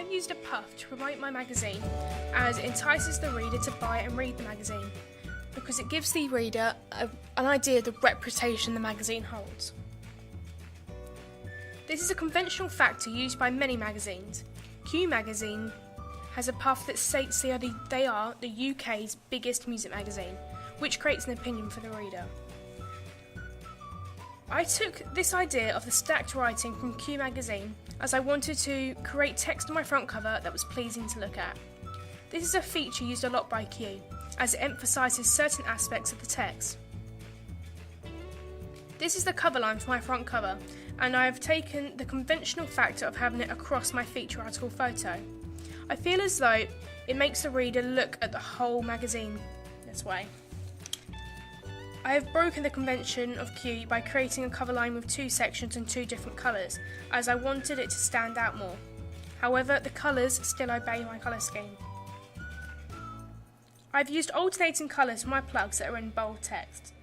have used a puff to promote my magazine, as it entices the reader to buy and read the magazine, because it gives the reader an idea of the reputation the magazine holds. This is a conventional factor used by many magazines. Q magazine has a puff that states they are the UK's biggest music magazine, which creates an opinion for the reader. I took this idea of the stacked writing from Q magazine as I wanted to create text on my front cover that was pleasing to look at. This is a feature used a lot by Q, as it emphasises certain aspects of the text. This is the cover line for my front cover, and I have taken the conventional factor of having it across my feature article photo. I feel as though it makes the reader look at the whole magazine this way. I have broken the convention of Q by creating a cover line with two sections and two different colours, as I wanted it to stand out more. However, the colours still obey my colour scheme. I've used alternating colours for my plugs that are in bold text.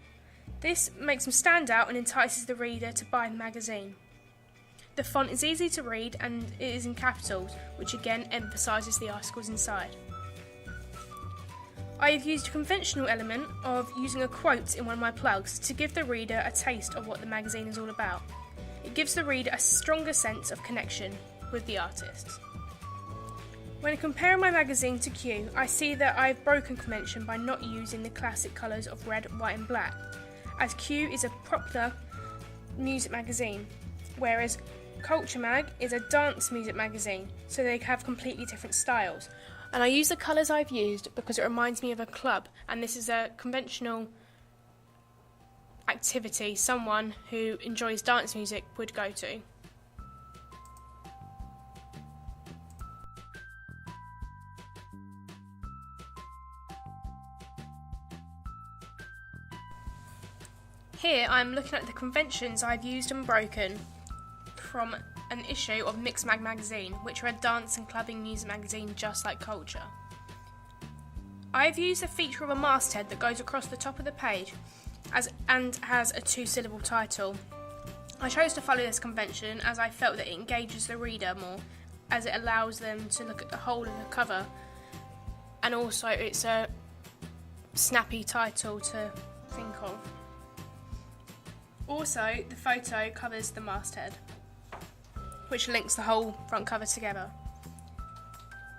This makes them stand out and entices the reader to buy the magazine. The font is easy to read and it is in capitals, which again emphasises the articles inside. I have used a conventional element of using a quote in one of my plugs to give the reader a taste of what the magazine is all about. It gives the reader a stronger sense of connection with the artist. When comparing my magazine to Q, I see that I have broken convention by not using the classic colours of red, white and black, as Q is a popular music magazine, whereas Culture Mag is a dance music magazine, so they have completely different styles. And I use the colours I've used because it reminds me of a club, and this is a conventional activity someone who enjoys dance music would go to. Here I'm looking at the conventions I've used and broken from an issue of Mixmag magazine, which are a dance and clubbing music magazine just like Culture. I've used a feature of a masthead that goes across the top of the page and has a two-syllable title. I chose to follow this convention as I felt that it engages the reader more, as it allows them to look at the whole of the cover, and also it's a snappy title to think of. Also, the photo covers the masthead, which links the whole front cover together.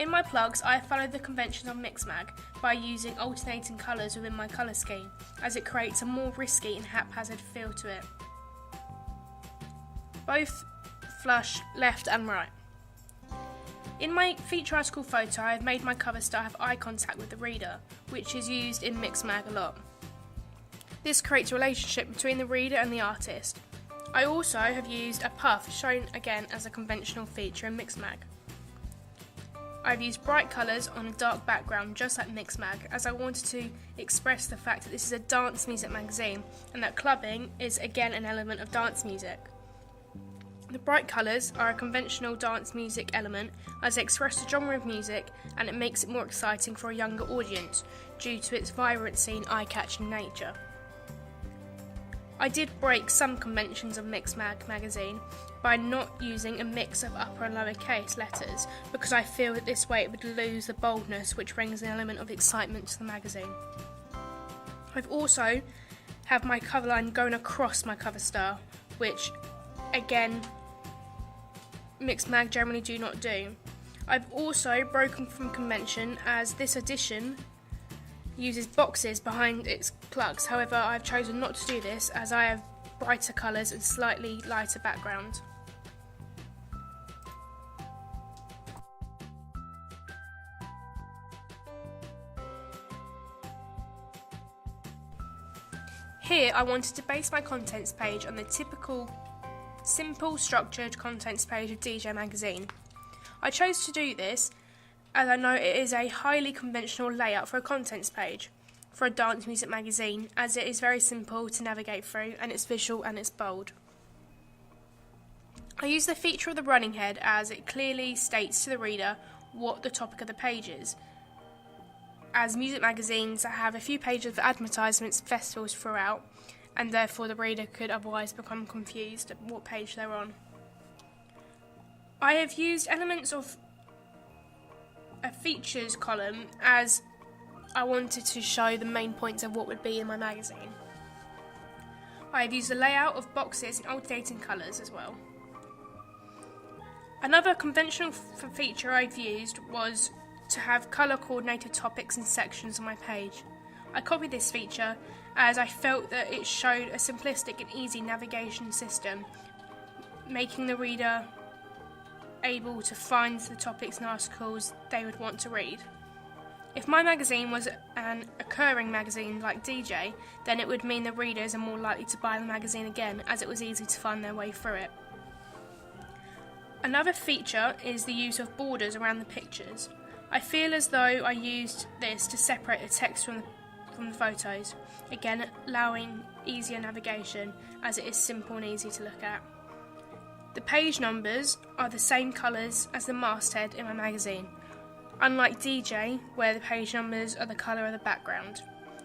In my plugs, I followed the convention on Mixmag by using alternating colours within my colour scheme, as it creates a more risky and haphazard feel to it. Both flush left and right. In my feature article photo, I have made my cover star have eye contact with the reader, which is used in Mixmag a lot. This creates a relationship between the reader and the artist. I also have used a puff, shown again as a conventional feature in Mixmag. I've used bright colours on a dark background just like Mixmag, as I wanted to express the fact that this is a dance music magazine and that clubbing is again an element of dance music. The bright colours are a conventional dance music element as they express the genre of music, and it makes it more exciting for a younger audience due to its vibrancy and eye-catching nature. I did break some conventions of Mixmag magazine by not using a mix of upper and lower case letters, because I feel that this way it would lose the boldness which brings an element of excitement to the magazine. I've also have my cover line going across my cover star, which again Mixmag generally do not do. I've also broken from convention as this edition uses boxes behind its plugs. However, I've chosen not to do this as I have brighter colours and slightly lighter background. Here I wanted to base my contents page on the typical simple structured contents page of DJ Magazine. I chose to do this as I know it is a highly conventional layout for a contents page for a dance music magazine, as it is very simple to navigate through and it's visual and it's bold. I use the feature of the running head as it clearly states to the reader what the topic of the page is, as music magazines have a few pages of advertisements, festivals throughout, and therefore the reader could otherwise become confused at what page they're on. I have used elements of a features column as I wanted to show the main points of what would be in my magazine. I've used the layout of boxes in alternating colours as well. Another conventional feature I've used was to have colour coordinated topics and sections on my page. I copied this feature as I felt that it showed a simplistic and easy navigation system, making the reader able to find the topics and articles they would want to read. If my magazine was an occurring magazine like DJ, then it would mean the readers are more likely to buy the magazine again, as it was easy to find their way through it. Another feature is the use of borders around the pictures. I feel as though I used this to separate the text from the photos, again allowing easier navigation as it is simple and easy to look at. The page numbers are the same colours as the masthead in my magazine, unlike DJ where the page numbers are the colour of the background.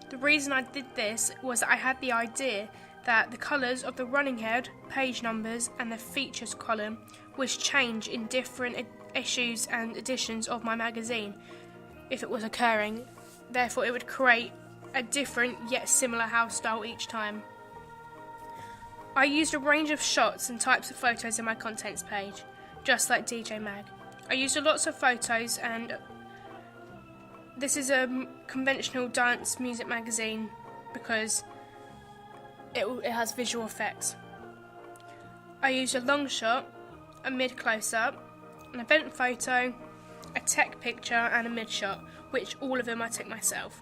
The reason I did this was that I had the idea that the colours of the running head, page numbers and the features column would change in different issues and editions of my magazine if it was occurring. Therefore it would create a different yet similar house style each time. I used a range of shots and types of photos in my contents page, just like DJ Mag. I used lots of photos, and this is a conventional dance music magazine because it has visual effects. I used a long shot, a mid close-up, an event photo, a tech picture and a mid shot, which all of them I took myself.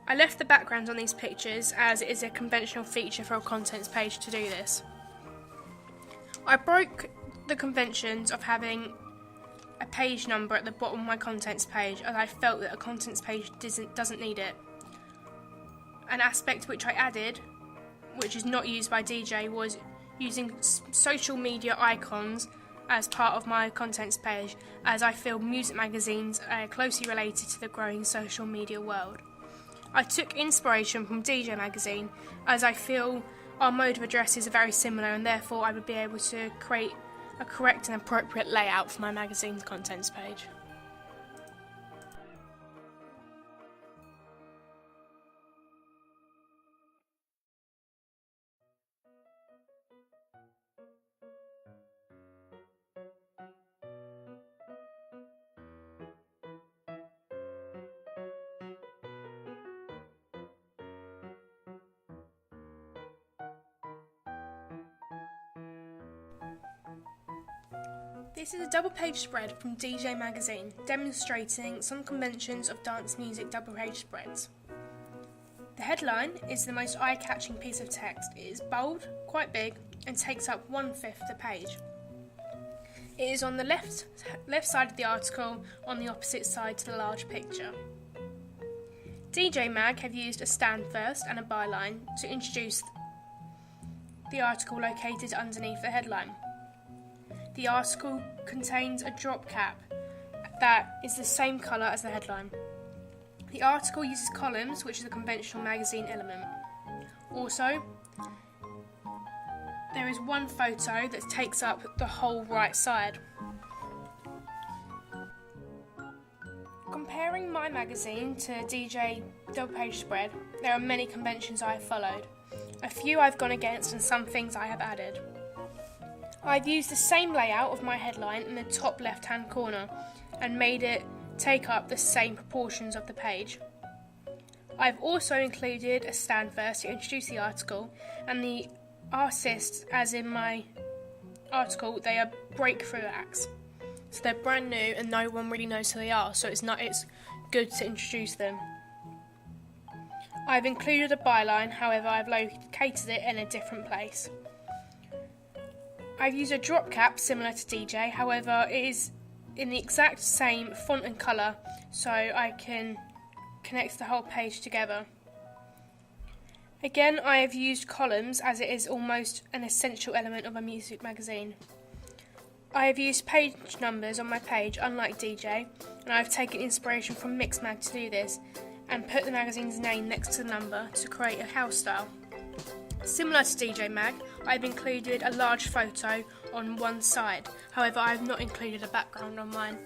I left the backgrounds on these pictures as it is a conventional feature for a contents page to do this. I broke the conventions of having a page number at the bottom of my contents page as I felt that a contents page doesn't need it. An aspect which I added, which is not used by DJ, was using social media icons as part of my contents page, as I feel music magazines are closely related to the growing social media world. I took inspiration from DJ Magazine as I feel our mode of addresses are very similar, and therefore I would be able to create a correct and appropriate layout for my magazine's contents page. This is a double-page spread from DJ Magazine, demonstrating some conventions of dance music double-page spreads. The headline is the most eye-catching piece of text. It is bold, quite big, and takes up 1/5 the page. It is on the left side of the article, on the opposite side to the large picture. DJ Mag have used a stand first and a byline to introduce the article located underneath the headline. The article contains a drop cap that is the same colour as the headline. The article uses columns, which is a conventional magazine element. Also, there is one photo that takes up the whole right side. Comparing my magazine to DJ double page spread, there are many conventions I have followed. A few I've gone against and some things I have added. I've used the same layout of my headline in the top left hand corner and made it take up the same proportions of the page. I've also included a stand first to introduce the article, and the artists, as in my article, they are breakthrough acts. So they're brand new and no one really knows who they are, so it's good to introduce them. I've included a byline, however I've located it in a different place. I've used a drop cap similar to DJ, however it is in the exact same font and colour, so I can connect the whole page together. Again, I have used columns as it is almost an essential element of a music magazine. I have used page numbers on my page, unlike DJ, and I have taken inspiration from Mixmag to do this, and put the magazine's name next to the number to create a house style. Similar to DJ Mag, I've included a large photo on one side, however I have not included a background on mine.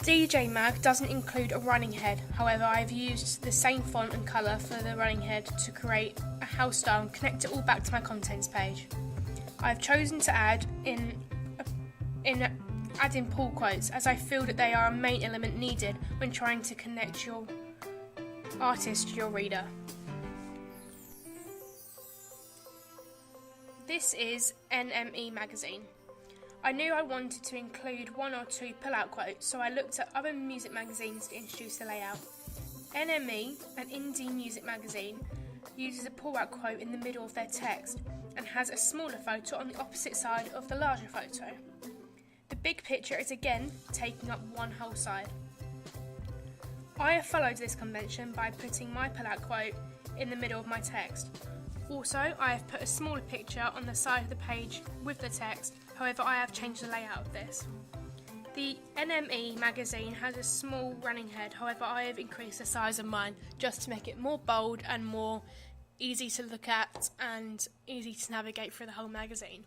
DJ Mag doesn't include a running head, however I have used the same font and colour for the running head to create a house style and connect it all back to my contents page. I have chosen to add in pull quotes as I feel that they are a main element needed when trying to connect your artist to your reader. This is NME magazine. I knew I wanted to include one or two pull-out quotes, so I looked at other music magazines to introduce the layout. NME, an indie music magazine, uses a pull-out quote in the middle of their text and has a smaller photo on the opposite side of the larger photo. The big picture is again taking up one whole side. I have followed this convention by putting my pull-out quote in the middle of my text. Also, I have put a smaller picture on the side of the page with the text, however I have changed the layout of this. The NME magazine has a small running head, however I have increased the size of mine just to make it more bold and more easy to look at and easy to navigate through the whole magazine.